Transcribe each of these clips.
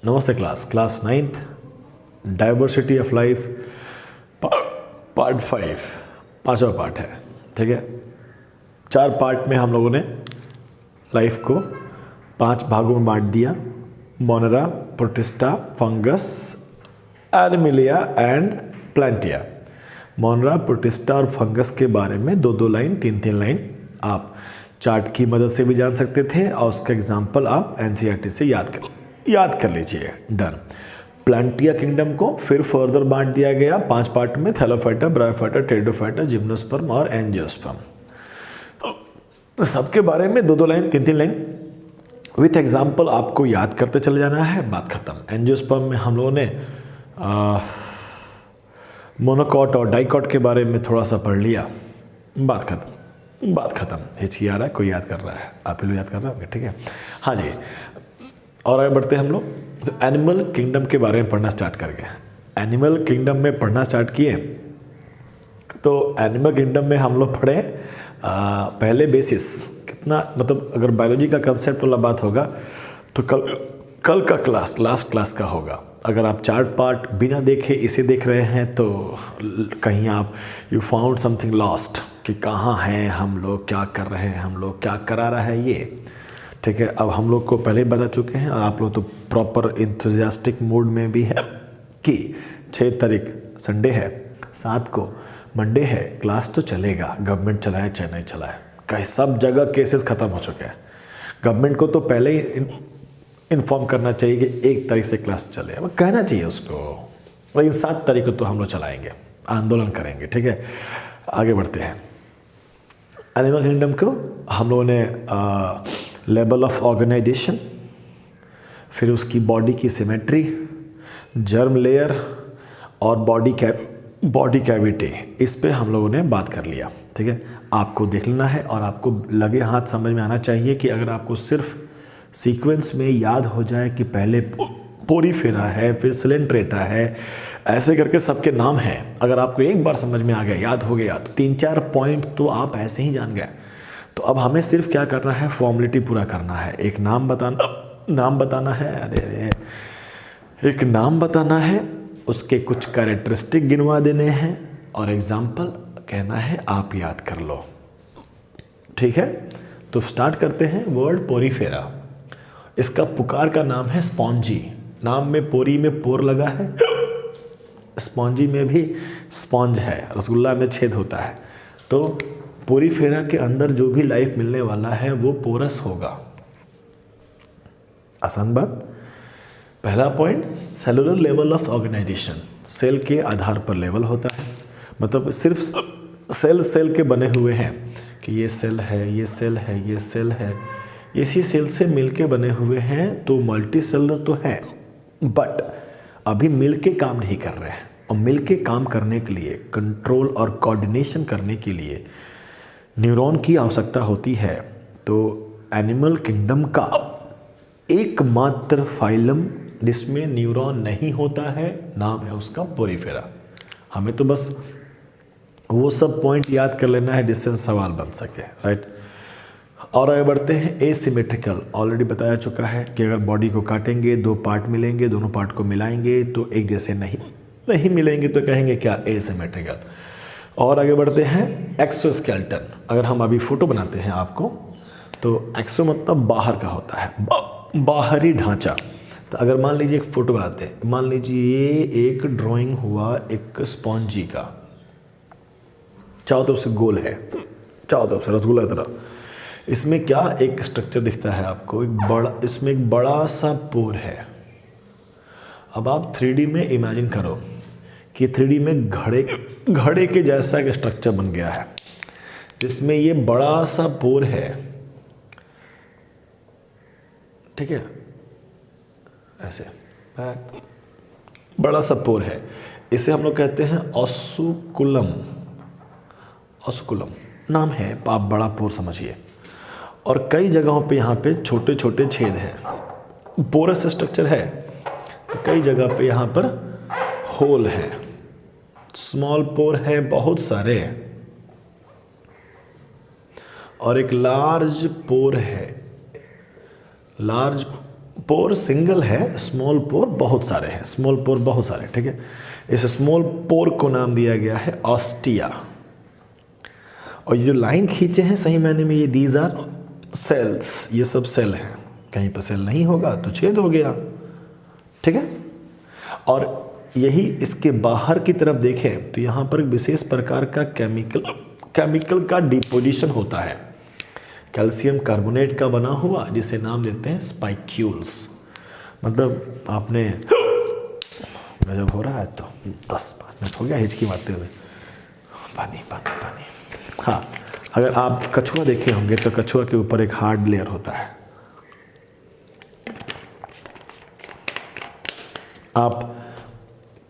नमस्ते class 9th diversity of life part 5 पांचवा part है। ठीक है, 4 पार्ट में हम लोगों ने लाइफ को 5 भागों में बांट दिया। Monera, Protista, fungus, Animalia and Plantae. Monera, Protista और फंगस के बारे में 2-2 लाइन 3-3 लाइन आप चार्ट की मदद से भी जान सकते थे और उसका एग्जाम्पल आप एनसीईआरटी से याद कर लीजिए। डन। प्लांटिया किंगडम को फिर फर्दर बांट दिया गया 5 पार्ट में, थैलोफाइटा, ब्रायोफाइटा, टेरिडोफाइटा, जिम्नोस्पर्म और एंजियोस्पर्म। तो सबके बारे में 2-2 लाइन 3-3 लाइन विथ एग्जाम्पल आपको याद करते चले जाना है। बात खत्म। एंजियोस्पर्म में हम लोगों ने मोनोकॉट और डाइकॉट के बारे में थोड़ा सा पढ़ लिया। बात खत्म। हिचकी आ रहा है, कोई याद कर रहा है? आप ही लोग याद कर रहे होंगे। ठीक है, हाँ जी। और आगे बढ़ते हैं हम लोग। तो एनिमल किंगडम के बारे में पढ़ना स्टार्ट कर गए। एनिमल किंगडम में पढ़ना स्टार्ट किए तो एनिमल किंगडम में हम लोग पढ़े पहले बेसिस कितना, मतलब अगर बायोलॉजी का कंसेप्ट वाला बात होगा तो कल का क्लास लास्ट क्लास का होगा। अगर आप 4 पार्ट बिना देखे इसे देख रहे हैं तो कहीं आप यू फाउंड समथिंग लॉस्ट कि कहाँ हैं हम लोग, क्या कर रहे हैं हम लोग, क्या करा रहा है ये। ठीक है, अब हम लोग को पहले ही बता चुके हैं और आप लोग तो प्रॉपर इंथुजियास्टिक मूड में भी है कि 6 तारीख संडे है, 7 को मंडे है, क्लास तो चलेगा। गवर्नमेंट चलाए चाहे नहीं चलाए, कहीं सब जगह केसेस ख़त्म हो चुके हैं। गवर्नमेंट को तो पहले ही इन्फॉर्म करना चाहिए कि 1 तारीख से क्लास चले, अब कहना चाहिए उसको। लेकिन 7 तारीख को तो हम लोग चलाएंगे, आंदोलन करेंगे। ठीक है, आगे बढ़ते हैं। एनिमल किंगडम को हम लोगों ने लेवल ऑफ ऑर्गेनाइजेशन, फिर उसकी बॉडी की सिमेट्री, जर्म लेयर और बॉडी कैविटी, इस पे हम लोगों ने बात कर लिया। ठीक है, आपको देख लेना है और आपको लगे हाथ समझ में आना चाहिए कि अगर आपको सिर्फ सीक्वेंस में याद हो जाए कि पहले पोरीफेरा है, फिर सिलेंट्रेटा है, ऐसे करके सबके नाम हैं। अगर आपको एक बार समझ में आ गया, याद हो गया, तो 3-4 पॉइंट तो आप ऐसे ही जान गए। तो अब हमें सिर्फ क्या करना है, फॉर्मेलिटी पूरा करना है। एक नाम बताना है, एक नाम बताना है, उसके कुछ कैरेक्टरिस्टिक गिनवा देने हैं और एग्जाम्पल कहना है, आप याद कर लो। ठीक है, तो स्टार्ट करते हैं। वर्ड पोरीफेरा, इसका पुकार का नाम है स्पॉन्जी। नाम में पोरी में पोर लगा है, स्पॉन्जी में भी स्पॉन्ज है, रसगुल्ला में छेद होता है। तो पोरीफेरा के अंदर जो भी लाइफ मिलने वाला है वो पोरस होगा। आसान बात। पहला point, cellular level of organization, cell के आधार पर लेवल होता है। मतलब सिर्फ सेल के बने हुए हैं कि ये सेल है, ये सेल है, ये सेल है, इसी सेल से मिलके बने हुए हैं, तो मल्टी सेलुलर तो है, बट अभी मिलके काम नहीं कर रहे हैं। और मिलके काम करने के लिए, कंट्रोल और कोऑर्डिनेशन करने के लिए न्यूरॉन की आवश्यकता होती है। तो एनिमल किंगडम का एकमात्र फाइलम जिसमें न्यूरॉन नहीं होता है, नाम है उसका पोरीफेरा। हमें तो बस वो सब पॉइंट याद कर लेना है जिससे सवाल बन सके, राइट। और आगे बढ़ते हैं। एसिमेट्रिकल, ऑलरेडी बताया चुका है कि अगर बॉडी को काटेंगे 2 पार्ट मिलेंगे, दोनों पार्ट को मिलाएंगे तो एक जैसे नहीं मिलेंगे, तो कहेंगे क्या, एसिमेट्रिकल। और आगे बढ़ते हैं। एक्सोस्केलेटन, अगर हम अभी फोटो बनाते हैं आपको, तो एक्सो मतलब बाहर का होता है, बाहरी ढांचा। तो अगर मान लीजिए एक फोटो बनाते हैं, मान लीजिए ये एक ड्राइंग हुआ एक स्पॉन्जी का, चारों तरफ से गोल है, चारों तरफ से रसगुल्ला तरह। इसमें क्या एक स्ट्रक्चर दिखता है आपको, इसमें एक बड़ा सा पोर है। अब आप 3D में इमेजिन करो कि 3D में घड़े के जैसा एक स्ट्रक्चर बन गया है जिसमें ये बड़ा सा पोर है। ठीक है, ऐसे बड़ा सा पोर है, इसे हम लोग कहते हैं ऑस्कुलम। ऑस्कुलम नाम है, आप बड़ा पोर समझिए। और कई जगहों पे यहाँ पे छोटे छोटे छेद हैं, पोरस स्ट्रक्चर है, कई जगह पे यहाँ पर होल है, स्मॉल पोर है बहुत सारे, और एक लार्ज पोर है। लार्ज पोर सिंगल है, स्मॉल पोर बहुत सारे हैं, स्मॉल पोर बहुत सारे, ठीक है। इस स्मॉल पोर को नाम दिया गया है ऑस्टिया। और ये जो लाइन खींचे हैं सही मायने में ये दीज आर सेल्स, ये सब सेल हैं। कहीं पर सेल नहीं होगा तो छेद हो गया, ठीक है। और यही इसके बाहर की तरफ देखें तो यहाँ पर एक विशेष प्रकार का केमिकल का डिपोजिशन होता है, कैल्शियम कार्बोनेट का बना हुआ, जिसे नाम देते हैं स्पाइक्यूल्स। मतलब आपने जब हो रहा है तो 10 मिनट हो गया हिचकी मारते हुए, पानी पानी पानी। हाँ, अगर आप कछुआ देखे होंगे तो कछुआ के ऊपर एक हार्ड लेयर होता है। आप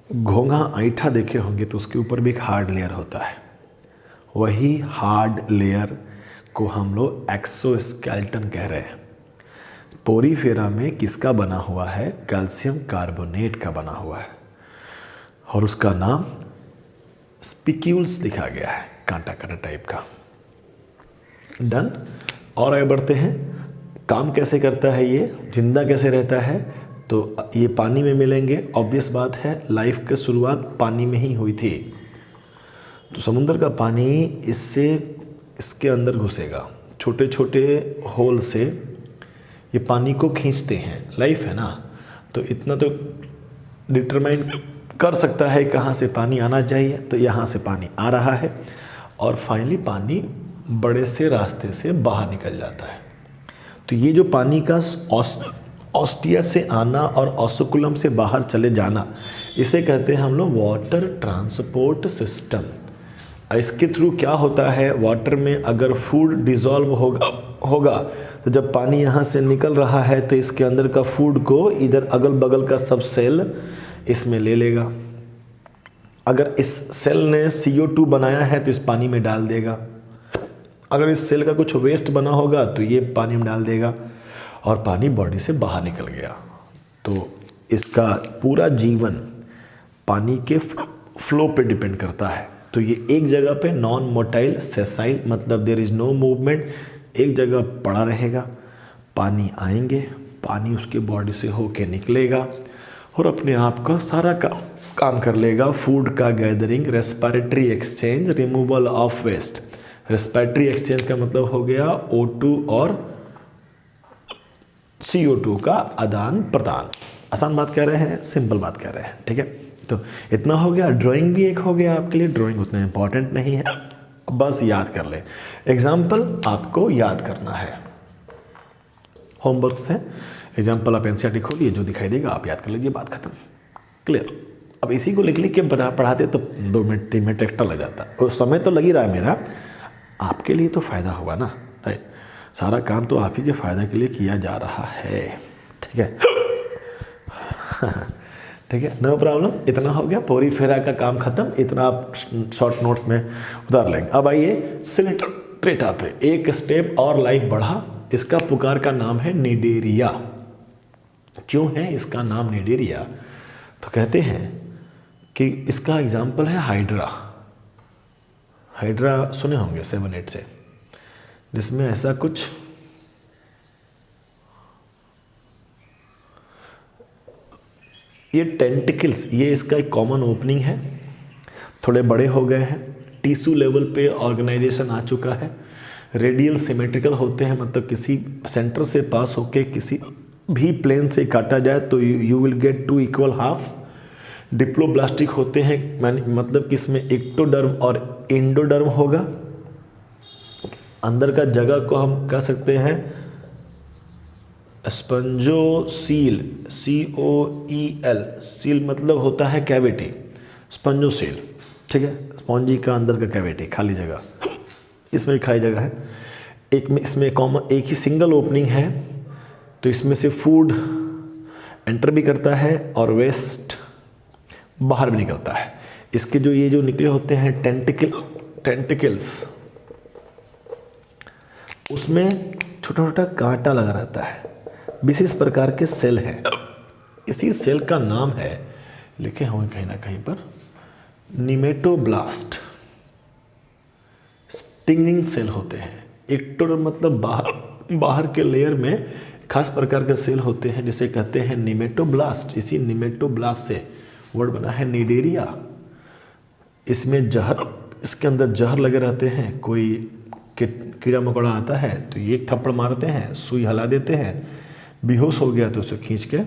घोंघा ऐंठा देखे होंगे तो उसके ऊपर भी एक हार्ड लेयर होता है। वही हार्ड लेयर को हम लोग एक्सोस्केलेटन कह रहे हैं। पोरीफेरा में किसका बना हुआ है? कैल्शियम कार्बोनेट का बना हुआ है, और उसका नाम स्पिक्यूल्स लिखा गया है, कांटा कांटा टाइप का। डन। और आगे बढ़ते हैं। काम कैसे करता है ये, जिंदा कैसे रहता है? तो ये पानी में मिलेंगे, ऑब्वियस बात है, लाइफ की शुरुआत पानी में ही हुई थी। तो समुद्र का पानी इसके अंदर घुसेगा, छोटे छोटे होल से ये पानी को खींचते हैं। लाइफ है ना, तो इतना तो डिटरमाइन कर सकता है कहाँ से पानी आना चाहिए, तो यहाँ से पानी आ रहा है और फाइनली पानी बड़े से रास्ते से बाहर निकल जाता है। तो ये जो पानी का ऑस्टिया से आना और ऑसिकुलम से बाहर चले जाना, इसे कहते हैं हम लोग वाटर ट्रांसपोर्ट सिस्टम। इसके थ्रू क्या होता है, वाटर में अगर फूड डिज़ोल्व होगा तो जब पानी यहाँ से निकल रहा है तो इसके अंदर का फूड को इधर अगल बगल का सब सेल इसमें ले लेगा। अगर इस सेल ने CO2 बनाया है तो इस पानी में डाल देगा। अगर इस सेल का कुछ वेस्ट बना होगा तो ये पानी में डाल देगा और पानी बॉडी से बाहर निकल गया। तो इसका पूरा जीवन पानी के फ्लो पे डिपेंड करता है। तो ये एक जगह पे नॉन मोटाइल सेसाइल, मतलब देयर इज़ नो मूवमेंट, एक जगह पड़ा रहेगा। पानी आएंगे, पानी उसके बॉडी से होके निकलेगा और अपने आप का सारा काम कर लेगा। फूड का gathering, respiratory exchange, removal of waste. Respiratory exchange का मतलब हो गया O2 और CO2 का आदान प्रदान। आसान बात कह रहे हैं, सिंपल बात कह रहे हैं, ठीक है। तो इतना हो गया। ड्राइंग भी एक हो गया आपके लिए, ड्राइंग उतना इम्पॉर्टेंट नहीं है, बस याद कर ले। एग्जाम्पल आपको याद करना है होमवर्क से। एग्जाम्पल आप NCERT खोलिए, जो दिखाई देगा आप याद कर लीजिए, बात खत्म, क्लियर। अब इसी को लिख के पढ़ाते तो 2 मिनट 3 मिनट एक्स्ट्रा लग जाता, और समय तो लग ही रहा है मेरा, आपके लिए तो फ़ायदा हुआ ना, राइट। सारा काम तो आप ही के फ़ायदे के लिए किया जा रहा है, ठीक है। ठीक है, नो प्रॉब्लम। इतना हो गया, पोरीफेरा का काम खत्म। इतना आप शॉर्ट नोट्स में उतार लेंगे। अब आइए सिलिट्रेटा पे एक स्टेप और लाइफ बढ़ा। इसका पुकार का नाम है निडेरिया। क्यों है इसका नाम निडेरिया? तो कहते हैं कि इसका एग्जाम्पल है हाइड्रा। हाइड्रा सुने होंगे 7-8 से, जिसमें ऐसा कुछ ये टेंटिकल्स, ये इसका एक कॉमन ओपनिंग है। थोड़े बड़े हो गए हैं, टिश्यू लेवल पे ऑर्गेनाइजेशन आ चुका है। रेडियल सिमेट्रिकल होते हैं, मतलब किसी सेंटर से पास होके किसी भी प्लेन से काटा जाए तो you will get 2 equal half. Diploblastic होते हैं, मतलब कि इसमें एक्टोडर्म और एंडोडर्म होगा। अंदर का जगह को हम कह सकते हैं स्पंजोसील, COEL। सील मतलब होता है कैविटी, स्पंजोसील, ठीक है। स्पॉन्जी का अंदर का कैविटी, खाली जगह, इसमें खाली जगह है। इसमें कॉमन एक ही सिंगल ओपनिंग है, तो इसमें से फूड एंटर भी करता है और वेस्ट बाहर भी निकलता है। इसके ये जो निकले होते हैं टेंटिकल्स, उसमें छोटा छोटा कांटा लगा रहता है। विशेष प्रकार के सेल हैं। इसी सेल का नाम है, लिखे होंगे कहीं ना कहीं पर, निमेटोब्लास्ट। स्टिंगिंग सेल होते हैं। एक्टोडर्म मतलब बाहर के लेयर में खास प्रकार के सेल होते हैं जिसे कहते हैं निमेटोब्लास्ट। इसी निमेटोब्लास्ट से वर्ड बना है निडेरिया। इसमें जहर, इसके अंदर जहर लगे रहते हैं। कोई कीड़ा मकोड़ा आता है तो ये एक थप्पड़ मारते हैं, सुई हला देते हैं, बेहोश हो गया तो उसे खींच के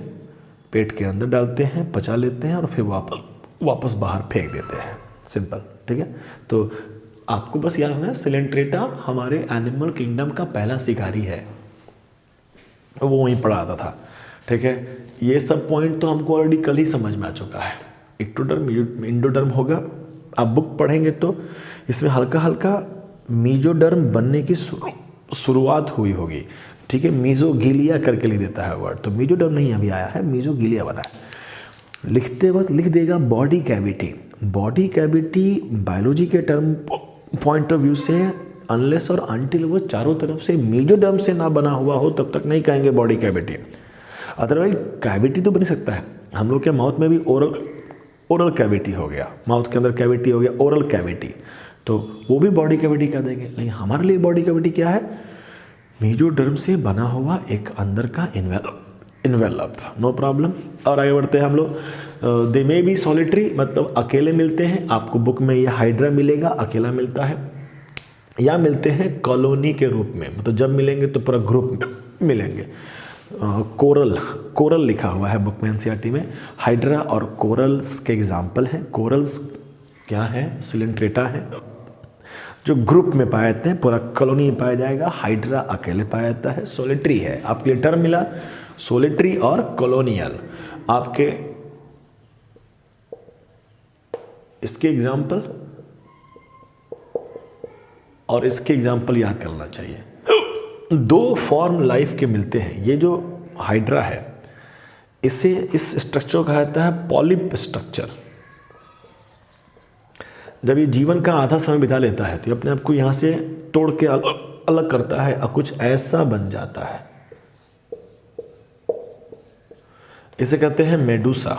पेट के अंदर डालते हैं, पचा लेते हैं और फिर वापस बाहर फेंक देते हैं। सिंपल, ठीक है। तो आपको बस याद रखना है सिलेंट्रेटा हमारे एनिमल किंगडम का पहला शिकारी है, वो वहीं पड़ा आता था, ठीक है। ये सब पॉइंट तो हमको ऑलरेडी कल ही समझ में आ चुका है। एक्टोडर्म, इंडोडर्म होगा। आप बुक पढ़ेंगे तो इसमें हल्का हल्का मीजोडर्म बनने की शुरुआत हुई होगी, ठीक है। मीजोगिलिया करके लिख देता है वर्ड, तो मीजोडर्म नहीं अभी आया है, मीजोगिलिया बना है। लिखते वक्त लिख देगा body cavity. Body cavity biology के टर्म पॉइंट ऑफ व्यू से अनलेस और अनटिल वो चारों तरफ से मीजोडर्म से ना बना हुआ हो तब तक नहीं कहेंगे बॉडी कैविटी। अदरवाइज कैविटी तो बन सकता है। हम लोग के माउथ में भी ओरल कैविटी हो गया, माउथ के अंदर कैविटी हो गया ओरल कैविटी, तो वो भी बॉडी कैविटी कह देंगे। लेकिन हमारे लिए बॉडी कैविटी क्या है? मीजोडर्म से बना हुआ एक अंदर का इन्वेलप, नो प्रॉब्लम। और आगे बढ़ते हैं हम लोग। दे मे बी सॉलिटरी, मतलब अकेले मिलते हैं। आपको बुक में ये हाइड्रा मिलेगा, अकेला मिलता है, या मिलते हैं कॉलोनी के रूप में, मतलब जब मिलेंगे तो पूरा ग्रुप में मिलेंगे। कोरल लिखा हुआ है बुक में, एनसीईआरटी में। हाइड्रा और कोरल्स के एग्जाम्पल हैं। कोरल्स क्या है? सिलेंट्रेटा है, जो ग्रुप में पाए जाते हैं, पूरा कॉलोनी में पाया जाएगा। हाइड्रा अकेले पाया जाता है, सोलिटरी है। आपके लिए टर्म मिला सोलिटरी और कॉलोनियल। आपके इसके एग्जाम्पल और इसके एग्जाम्पल याद करना चाहिए। दो फॉर्म लाइफ के मिलते हैं। ये जो हाइड्रा है, इसे इस स्ट्रक्चर को कहा जाता है पॉलिप स्ट्रक्चर। जब ये जीवन का आधा समय बिता लेता है तो ये अपने आप को यहाँ से तोड़ के अलग करता है और कुछ ऐसा बन जाता है। इसे कहते हैं मेडूसा।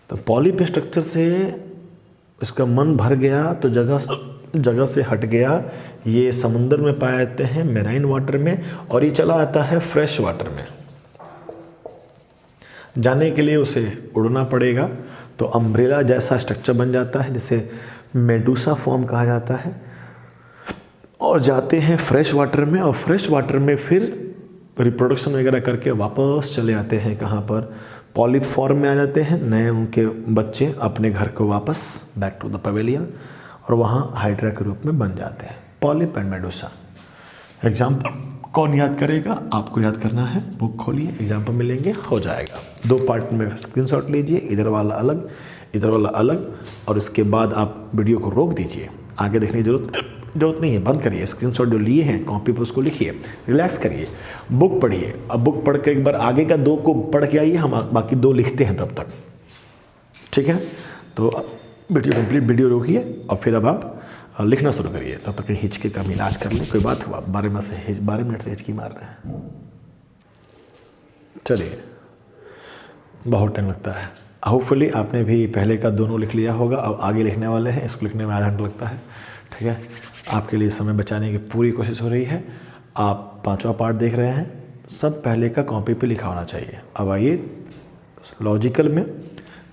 तो पॉलिप स्ट्रक्चर से इसका मन भर गया तो जगह से हट गया। ये समुद्र में पाए जाते हैं, मेराइन वाटर में, और ये चला आता है फ्रेश वाटर में। जाने के लिए उसे उड़ना पड़ेगा, तो अम्ब्रेला जैसा स्ट्रक्चर बन जाता है जिसे मेडूसा फॉर्म कहा जाता है। और जाते हैं फ्रेश वाटर में, और फ्रेश वाटर में फिर रिप्रोडक्शन वगैरह करके वापस चले आते हैं कहाँ पर? पॉलिप फॉर्म में आ जाते हैं। नए उनके बच्चे अपने घर को वापस बैक टू द पवेलियन, और वहाँ हाइड्रा के रूप में बन जाते हैं। Polyp and Medusa. एग्जाम्पल कौन याद करेगा? आपको याद करना है, बुक खोलिए, एग्जाम्पल मिलेंगे, हो जाएगा। दो पार्ट में स्क्रीनशॉट लीजिए, इधर वाला अलग, इधर वाला अलग, और इसके बाद आप वीडियो को रोक दीजिए। आगे देखने की जरूरत नहीं है, बंद करिए। स्क्रीनशॉट जो लिए हैं कॉपी पर उसको लिखिए, रिलैक्स करिए, बुक पढ़िए। अब बुक पढ़ के एक बार आगे का दो को पढ़ के आइए, हम बाकी दो लिखते हैं तब तक, ठीक है। तो वीडियो कंप्लीट, वीडियो रोकिए और फिर अब आप लिखना शुरू करिए। तब तक हिचके का इलाज कर लें। कोई बात हुआ 12 मिनट से हिचकी मार रहे हैं, चलिए, बहुत टाइम लगता है। होपफुली आपने भी पहले का दोनों लिख लिया होगा, अब आगे लिखने वाले हैं, इसको लिखने में आधा घंटा लगता है, ठीक है। आपके लिए समय बचाने की पूरी कोशिश हो रही है। आप 5वां पार्ट देख रहे हैं, सब पहले का कॉपी पे लिखा होना चाहिए। अब आइए लॉजिकल में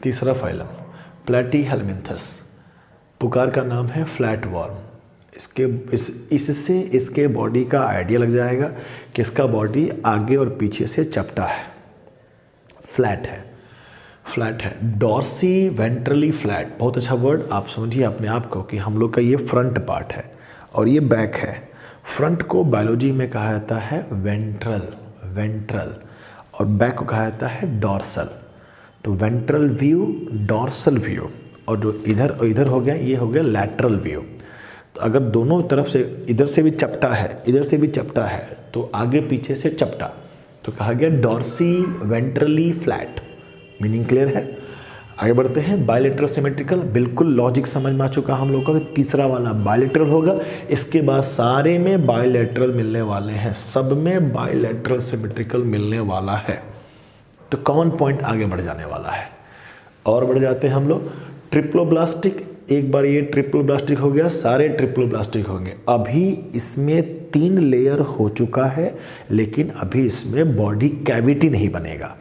तीसरा फाइलम प्लैटीहेलमिन्थस। पुकार का नाम है फ्लैट वर्म। इससे इसके बॉडी का आइडिया लग जाएगा कि इसका बॉडी आगे और पीछे से चपटा है, फ्लैट है, डॉर्सी वेंट्रली फ्लैट। बहुत अच्छा वर्ड, आप समझिए अपने आप को कि हम लोग का ये फ्रंट पार्ट है और ये बैक है। फ्रंट को बायोलॉजी में कहा जाता है वेंट्रल, और बैक को कहा जाता है डॉर्सल। तो वेंट्रल व्यू, डॉर्सल व्यू, और जो इधर हो गया, ये हो गया लैटरल व्यू। तो अगर दोनों तरफ से, इधर से भी चपटा है, इधर से भी चपटा है, तो आगे पीछे से चपटा, तो कहा गया dorsiventrally flat. Meaning clear है? आगे बढ़ते हैं। बायलेटरल सिमेट्रिकल, बिल्कुल लॉजिक समझ में आ चुका हम लोग का। तीसरा वाला बायलेटरल होगा, इसके बाद सारे में बायलेटरल मिलने वाले हैं, सब में बायलेटरल सिमेट्रिकल मिलने वाला है। तो कॉमन पॉइंट आगे बढ़ जाने वाला है। और बढ़ जाते हैं हम लोग ट्रिप्लोब्लास्टिक। एक बार ये ट्रिप्लोब्लास्टिक हो गया, सारे ट्रिप्लोब्लास्टिक होंगे। अभी इसमें 3 लेयर हो चुका है, लेकिन अभी इसमें बॉडी कैविटी नहीं बनेगा।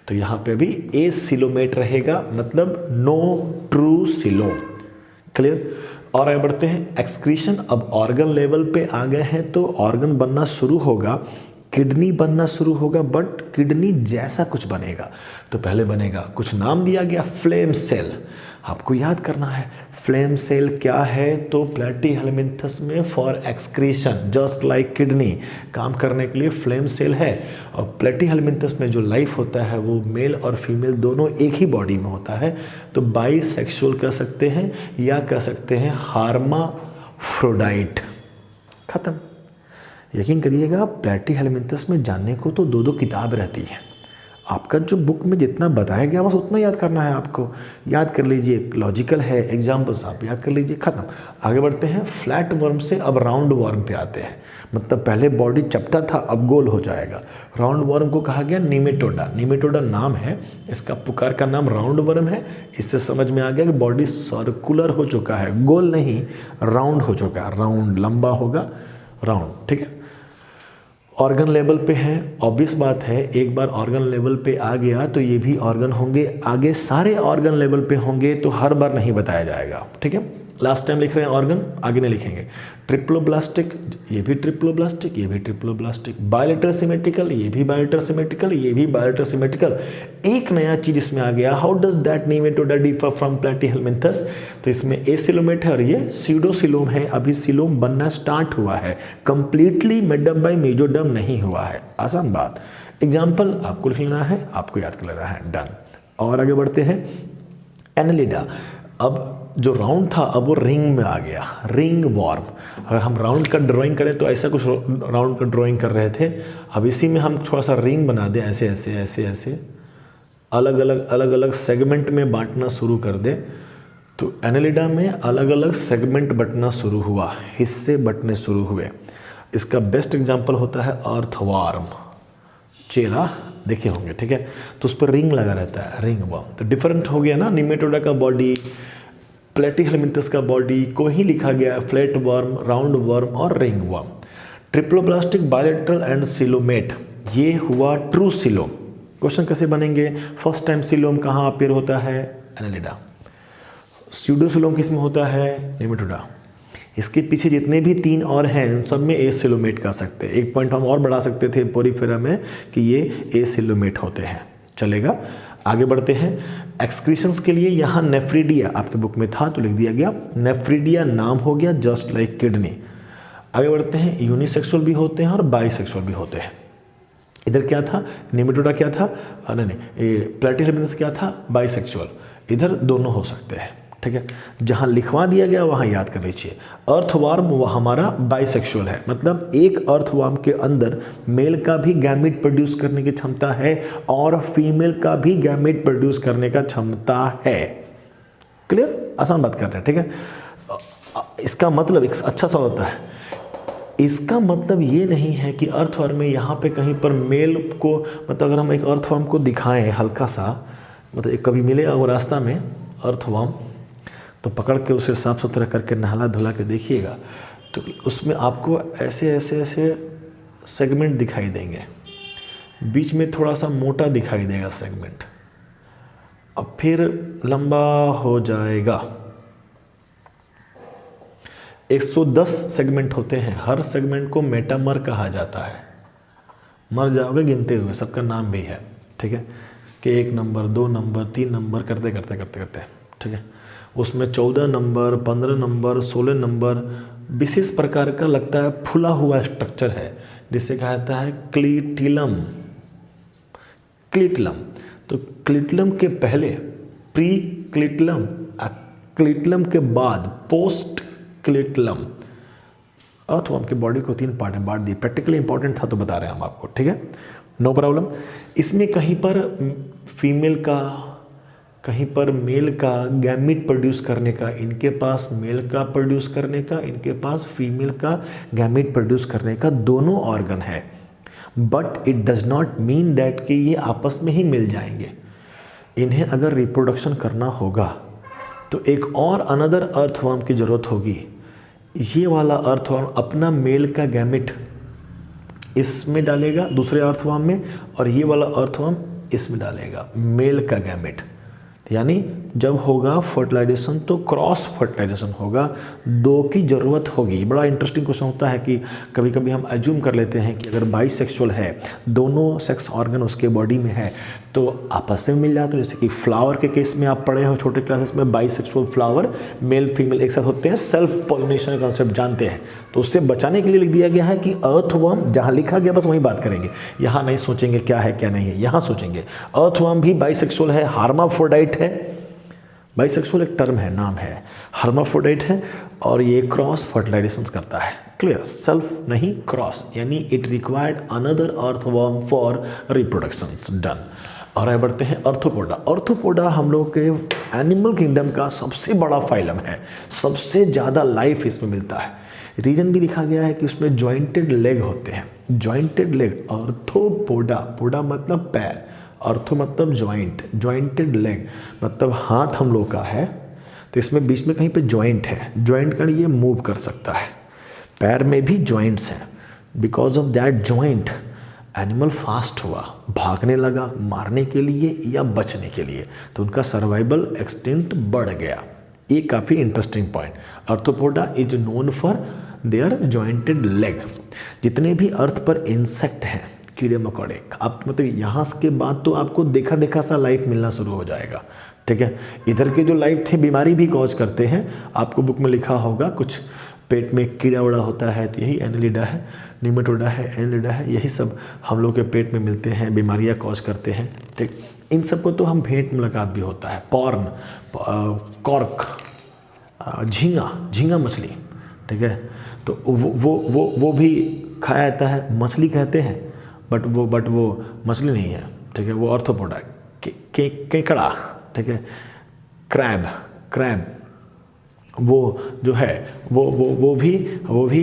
तो यहाँ पे अभी एसिलोमेट रहेगा, मतलब नो ट्रू सिलोम। क्लियर। और आगे बढ़ते हैं एक्सक्रीशन। अब ऑर्गन लेवल पे आ गए हैं तो ऑर्गन बनना शुरू होगा, किडनी बनना शुरू होगा, बट किडनी जैसा कुछ बनेगा। तो पहले बनेगा, कुछ नाम दिया गया, फ्लेम सेल। आपको याद करना है फ्लेम सेल क्या है, तो प्लैटीहेल्मिन्थस में for excretion just like kidney काम करने के लिए फ्लेम सेल है। और प्लैटीहेल्मिन्थस में जो लाइफ होता है वो मेल और फीमेल दोनों एक ही बॉडी में होता है। तो बाईसेक्सुअल कह सकते हैं या कह सकते हैं हार्माफ्रोडाइट। खत्म। यकीन करिएगा प्लैटीहेल्मिन्थस में जानने को तो 2-2 किताब रहती है। आपका जो बुक में जितना बताया गया बस उतना याद करना है आपको। याद कर लीजिए, लॉजिकल है, एग्जाम्पल्स आप याद कर लीजिए, खत्म। आगे बढ़ते हैं, फ्लैट वर्म से अब राउंड वर्म पे आते हैं। मतलब पहले बॉडी चपटा था, अब गोल हो जाएगा। राउंड वर्म को कहा गया निमेटोडा। निमेटोडा नाम है, इसका पुकार का नाम राउंड वर्म है। इससे समझ में आ गया कि बॉडी सर्कुलर हो चुका है, गोल नहीं राउंड हो चुका है। राउंड लंबा होगा, राउंड, ठीक है। ऑर्गन लेवल पे है, ऑब्वियस बात है, एक बार ऑर्गन लेवल पे आ गया तो ये भी ऑर्गन होंगे। आगे सारे ऑर्गन लेवल पे होंगे तो हर बार नहीं बताया जाएगा, ठीक है। लास्ट टाइम लिख रहे हैं ऑर्गन, आगे नहीं लिखेंगे। ट्रिप्लोब्लास्टिक, ये भी ट्रिप्लोब्लास्टिक, ये भी ट्रिप्लोब्लास्टिक। बायलेटरल सिमेट्रिकल, ये भी बायलेटरल सिमेट्रिकल, ये भी बायलेटरल सिमेट्रिकल। एक नया चीज इसमें आ गया, how does that nematoda differ from platyhelminthes. तो इसमें एसिलोमेट है और ये सीडोसिलोम है। अभी सिलोम बनना स्टार्ट हुआ है, कंप्लीटली मेडअप बाय मेजोडर्म नहीं हुआ है। आसान बात। एग्जाम्पल आपको लिख लेना है, आपको याद कर लेना है, डन। और आगे बढ़ते हैं, एनालिडा। अब जो राउंड था अब वो रिंग में आ गया, रिंग वॉर्म। अगर हम राउंड का ड्राइंग करें तो ऐसा कुछ राउंड का ड्राइंग कर रहे थे, अब इसी में हम थोड़ा सा रिंग बना दें, ऐसे ऐसे ऐसे ऐसे अलग अलग सेगमेंट में बांटना शुरू कर दें। तो एनालिडा में अलग अलग सेगमेंट बंटना शुरू हुआ, हिस्से बंटने शुरू हुए। इसका बेस्ट एग्जाम्पल होता है अर्थवार्म। चेला देखे होंगे, ठीक है। तो उस पर रिंग लगा रहता है, रिंग वर्म। तो डिफरेंट हो गया ना, निमेटोडा का बॉडी, प्लैटीहेल्मिन्थस का बॉडी को ही लिखा गया है फ्लैट वर्म, राउंड वर्म और ring worm. Triploblastic, bilateral and coelomate, ये हुआ ट्रू सिलोम। क्वेश्चन कैसे बनेंगे, फर्स्ट टाइम सिलोम कहाँ अपेयर होता है, एनालिडा। स्यूडोसिलोम किस में होता है, निमेटोडा। इसके पीछे जितने भी 3 और हैं उन सब में एसिलोमेट कह सकते हैं। एक पॉइंट हम और बढ़ा सकते थे पोरीफेरा में कि ये एसिलोमेट होते हैं, चलेगा। आगे बढ़ते हैं, एक्सक्रीशंस के लिए यहाँ नेफ्रिडिया आपके बुक में था तो लिख दिया गया, नेफ्रिडिया नाम हो गया जस्ट लाइक किडनी। आगे बढ़ते हैं, यूनिसेक्सुअल भी होते हैं और बाईसेक्सुअल भी होते हैं। इधर क्या था, निमेटोडा क्या था, नहीं ये प्लैटीहेल्मिन्थस क्या था, बाईसेक्सुअल। इधर दोनों हो सकते हैं, ठीक है। जहाँ लिखवा दिया गया वहाँ याद कर लीजिए। अर्थवार्म वो हमारा बाइसेक्सुअल है, मतलब एक अर्थवार्म के अंदर मेल का भी गैमेट प्रोड्यूस करने की क्षमता है और फीमेल का भी गैमेट प्रोड्यूस करने का क्षमता है। क्लियर, आसान बात कर रहे हैं, ठीक है। इसका मतलब एक अच्छा सा होता है, इसका मतलब ये नहीं है कि अर्थवार्म में यहाँ पे कहीं पर मेल को, मतलब अगर हम एक अर्थवार्म को दिखाएं हल्का सा, मतलब एक कभी मिलेगा वो रास्ता में अर्थवार्म, तो पकड़ के उसे साफ सुथरा करके नहला धुला के देखिएगा तो उसमें आपको ऐसे ऐसे ऐसे सेगमेंट दिखाई देंगे, बीच में थोड़ा सा मोटा दिखाई देगा सेगमेंट, अब फिर लंबा हो जाएगा। 110 सेगमेंट होते हैं, हर सेगमेंट को मेटामर कहा जाता है। मर जाओगे गिनते हुए, सबका नाम भी है, ठीक है, कि 1 नंबर 2 नंबर 3 नंबर करते करते करते करते, ठीक है। उसमें 14 नंबर 15 नंबर 16 नंबर विशेष प्रकार का लगता है फुला हुआ स्ट्रक्चर है जिसे कहा जाता है क्लीटिलम। क्लीटिलम, तो क्लीटिलम के पहले प्री क्लीटिलम, क्लीटिलम के बाद पोस्ट क्लीटिलम। अर्थवर्म की बॉडी को 3 पार्ट में बांट दी, प्रैक्टिकली इंपॉर्टेंट था तो बता रहे हैं हम आपको, ठीक है, नो प्रॉब्लम। इसमें कहीं पर फीमेल का, कहीं पर मेल का गैमेट प्रोड्यूस करने का, इनके पास मेल का प्रोड्यूस करने का, इनके पास फीमेल का गैमेट प्रोड्यूस करने का, दोनों ऑर्गन है। But it does not mean that कि ये आपस में ही मिल जाएंगे। इन्हें अगर रिप्रोडक्शन करना होगा तो एक और अनदर अर्थवर्म की ज़रूरत होगी। ये वाला अर्थवर्म अपना मेल का गैमेट इसमें डालेगा दूसरे अर्थवर्म में, और ये वाला अर्थवर्म इसमें डालेगा, मेल का गैमेट। यानी जब होगा फर्टिलाइजेशन तो क्रॉस फर्टिलाइजेशन होगा, दो की ज़रूरत होगी। बड़ा इंटरेस्टिंग क्वेश्चन होता है कि कभी कभी हम एज्यूम कर लेते हैं कि अगर बाइसेक्सुअल है, दोनों सेक्स ऑर्गन उसके बॉडी में है, तो आपस में मिल जाते हैं। जैसे कि फ्लावर के केस में आप पढ़े हो छोटे क्लासेस में, बाइसेक्सुअल फ्लावर मेल फीमेल एक साथ होते हैं, सेल्फ पॉलिनेशन का कॉन्सेप्ट जानते हैं। तो उससे बचाने के लिए लिख दिया गया है कि अर्थवर्म, जहाँ लिखा गया बस वहीं बात करेंगे, यहाँ नहीं सोचेंगे क्या है क्या नहीं है, यहाँ सोचेंगे अर्थवर्म भी बाइसेक्सुअल है, हार्माफ्रोडाइट है। बाइसेक्सुअल एक टर्म है, नाम है, हार्माफ्रोडाइट है, और ये क्रॉस फर्टिलाइजेशन करता है। क्लियर, सेल्फ नहीं क्रॉस, यानी it required another earthworm for reproduction. Done. और आगे बढ़ते हैं अर्थोपोडा। अर्थोपोडा हम लोग के एनिमल किंगडम का सबसे बड़ा फाइलम है, सबसे ज़्यादा लाइफ इसमें मिलता है। रीजन भी लिखा गया है कि उसमें जॉइंटेड लेग होते हैं, जॉइंटेड लेग। अर्थोपोडा, पोडा मतलब पैर, अर्थो मतलब जॉइंट, जॉइंटेड लेग मतलब हाथ हम लोग का है, तो इसमें बीच में कहीं पे जॉइंट है, जॉइंट का ये मूव कर सकता है। पैर में भी जॉइंट्स हैं, because of that joint animal fast हुआ, भागने लगा मारने के लिए या बचने के लिए, तो उनका सर्वाइवल एक्सटेंट बढ़ गया। ये काफ़ी interesting point. Arthropoda is known for their jointed leg. जितने भी अर्थ पर इंसेक्ट हैं, कीड़े मकोड़े, आप मतलब यहाँ के बाद तो आपको देखा देखा सा लाइफ मिलना शुरू हो जाएगा। ठीक है, इधर के जो लाइफ थे बीमारी भी कॉज करते हैं, आपको बुक में लिखा होगा, कुछ पेट में कीड़ा उड़ा होता है तो यही एनेलिडा है, निमेटोडा है, एनेलिडा है, यही सब हम लोग के पेट में मिलते हैं, बीमारियां कॉज करते हैं। ठीक, इन सब को तो हम भेंट मुलाकात भी होता है। पॉर्न, कॉर्क, झींगा, झींगा मछली, ठीक है, तो वो भी खाया जाता है, मछली कहते हैं, बट वो मछली नहीं है। ठीक है, वो अर्थोपोडा। केकड़ा, ठीक है, क्रैब वो जो है वो भी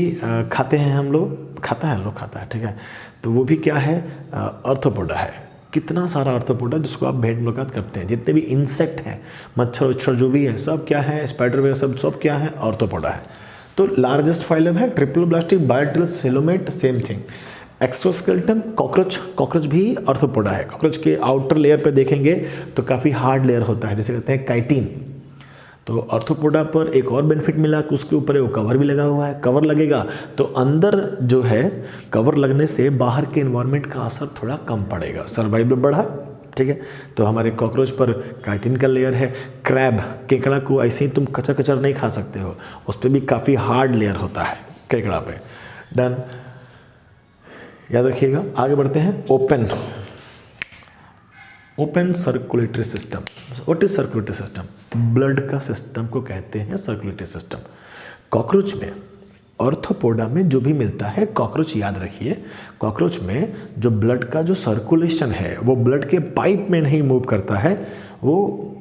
खाते हैं हम लोग, खाता है। ठीक है, तो वो भी क्या है, अर्थोपोडा है। कितना सारा अर्थोपोडा जिसको आप भेंट मुलाकात करते हैं। जितने भी इंसेक्ट हैं, मच्छर उच्छर जो भी है, सब क्या है, स्पाइडर वगैरह सब क्या है, अर्थोपोडा है। तो लार्जेस्ट फाइलम है ट्रिप्लोब्लास्टिक बायोटिल coelomate, same thing. Exoskeleton, cockroach भी अर्थोपोडा है। कॉकरोच के आउटर लेयर पे देखेंगे तो काफ़ी हार्ड लेयर होता है, जिसे कहते हैं काइटिन। तो अर्थोपोडा पर एक और बेनिफिट मिला कि उसके ऊपर वो कवर भी लगा हुआ है। कवर लगेगा तो अंदर जो है, कवर लगने से बाहर के एनवायरनमेंट का असर थोड़ा कम पड़ेगा, सर्वाइवल बढ़ा। ठीक है, तो हमारे कॉकरोच पर काइटिन का लेयर है। क्रैब, केकड़ा को ऐसे ही तुम कचर नहीं खा सकते हो, उस पर भी काफ़ी हार्ड लेयर होता है केकड़ा पे। डन, याद रखिएगा। आगे बढ़ते हैं। Open circulatory system. What is circulatory system? Blood का सिस्टम को कहते हैं सर्कुलेटरी सिस्टम। कॉकरोच में, ऑर्थोपोडा में जो भी मिलता है, कॉकरोच याद रखिए, कॉकरोच में जो ब्लड का जो सर्कुलेशन है वो ब्लड के पाइप में नहीं मूव करता है, वो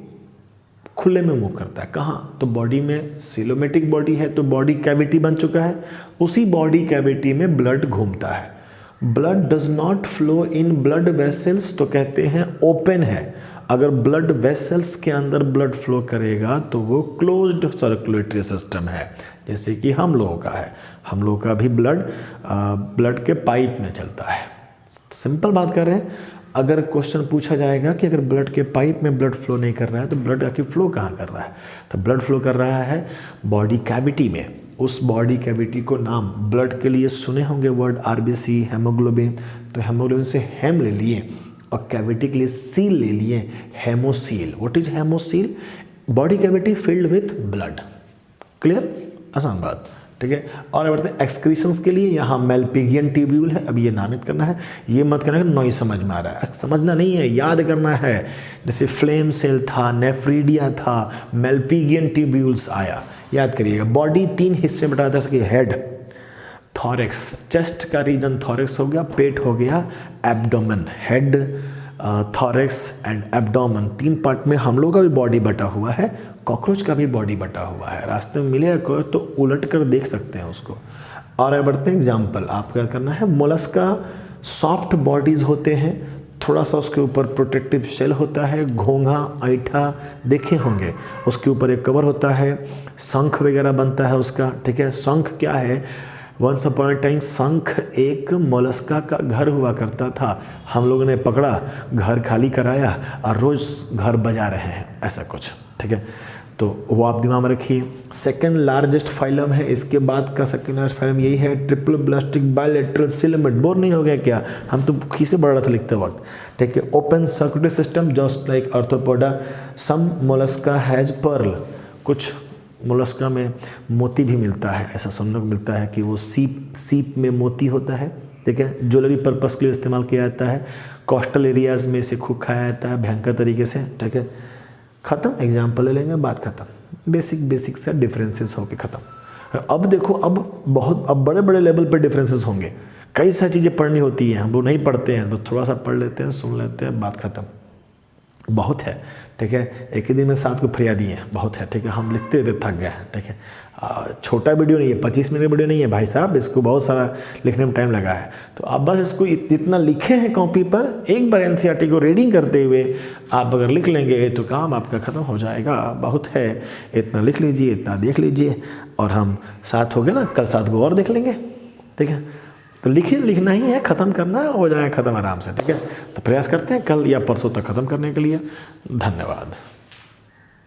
खुले में मूव करता है। कहाँ? तो बॉडी में, सिलोमेटिक बॉडी है तो बॉडी कैविटी बन चुका है, उसी बॉडी कैविटी में ब्लड घूमता है। Blood does not flow in blood vessels, तो कहते हैं ओपन है। अगर ब्लड वेसल्स के अंदर ब्लड फ्लो करेगा तो वो क्लोज्ड सर्कुलेटरी सिस्टम है, जैसे कि हम लोगों का है। हम लोगों का भी ब्लड के पाइप में चलता है। सिंपल बात कर रहे हैं। अगर क्वेश्चन पूछा जाएगा कि अगर ब्लड के पाइप में ब्लड फ्लो नहीं कर रहा है तो ब्लड आखिर फ्लो कहाँ कर रहा है, तो ब्लड फ्लो कर रहा है बॉडी कैविटी में। उस बॉडी कैविटी को नाम, ब्लड के लिए सुने होंगे वर्ड आरबीसी, हेमोग्लोबिन, तो हेमोग्लोबिन से हेम ले लिए और कैविटी के लिए सील ले लिए, haemocoel. What is haemocoel? Body cavity filled with blood. Clear? आसान बात। ठीक है, और बढ़ते हैं एक्सक्रीशंस के लिए। यहाँ मेल्पिगियन ट्यूब्यूल है, अब ये नामित करना है, ये मत करना है नहीं समझ में आ रहा है, समझना नहीं है, याद करना है। जैसे फ्लेम सेल था, नेफ्रीडिया था, मेल्पिगियन ट्यूब्यूल्स आया, याद करिएगा। बॉडी 3 हिस्से में बटा था, सके हेड, थॉरेक्स, चेस्ट का रीजन थॉरेक्स हो गया, पेट हो गया abdomen. Head, thorax and abdomen, 3 part में हम लोग का भी बॉडी बटा हुआ है, कॉकरोच का भी बॉडी बटा हुआ है। रास्ते में मिलेगा कोई तो उलट कर देख सकते हैं उसको। और आगे बढ़ते हैं एग्जाम्पल। आप क्या करना है, मोलस्का सॉफ्ट बॉडीज होते हैं, थोड़ा सा उसके ऊपर प्रोटेक्टिव शेल होता है, घोंघा, ऐठा देखे होंगे, उसके ऊपर एक कवर होता है, शंख वगैरह बनता है उसका। ठीक है, शंख क्या है? वंस अपॉन अ टाइम शंख एक मोलस्का का घर हुआ करता था, हम लोगों ने पकड़ा, घर खाली कराया और रोज़ घर बजा रहे हैं, ऐसा कुछ। ठीक है, तो वो आप दिमाग में रखिए। सेकेंड लार्जेस्ट फाइलम है, इसके बाद का सेकेंड लार्जेस्ट फाइलम यही है, ट्रिपल ब्लास्टिक बायलैटरल सिलेमेट। बोर नहीं हो गया क्या? हम तो खीसे बढ़ रहा था लिखते वक्त। ठीक है, open circulatory system just like Arthropoda, some Mollusca has pearl, कुछ मोलस्का में मोती भी मिलता है, ऐसा सुनने को मिलता है कि वो सीप में मोती होता है। ठीक है, ज्वेलरी पर्पस के लिए इस्तेमाल किया जाता है, कोस्टल एरियाज़ में इसे खूब खाया जाता है भयंकर तरीके से। ठीक है, ख़त्म, एग्जाम्पल ले लेंगे, बात ख़त्म। बेसिक से डिफरेंसेस होके ख़त्म। अब देखो, अब बड़े बड़े लेवल पे डिफरेंसेस होंगे, कई सारी चीज़ें पढ़नी होती हैं, हम लोग नहीं पढ़ते हैं, तो थोड़ा सा पढ़ लेते हैं, सुन लेते हैं, बात ख़त्म। बहुत है। ठीक है, एक ही दिन में 7 को फरियादी हैं, बहुत है। ठीक है, हम लिखते रहते थक गए। ठीक है, छोटा वीडियो नहीं है, 25 मिनट का वीडियो नहीं है भाई साहब, इसको बहुत सारा लिखने में टाइम लगा है। तो आप बस इसको इतना लिखे हैं कॉपी पर, एक बार एनसीईआरटी को रीडिंग करते हुए आप अगर लिख लेंगे तो काम आपका ख़त्म हो जाएगा। बहुत है, इतना लिख लीजिए, इतना देख लीजिए, और हम 7 हो गए ना, कल 7 को और देख लेंगे। ठीक है, तो लिखना ही है, ख़त्म करना है, हो जाएगा ख़त्म आराम से। ठीक है, तो प्रयास करते हैं कल या परसों तक ख़त्म करने के लिए। धन्यवाद।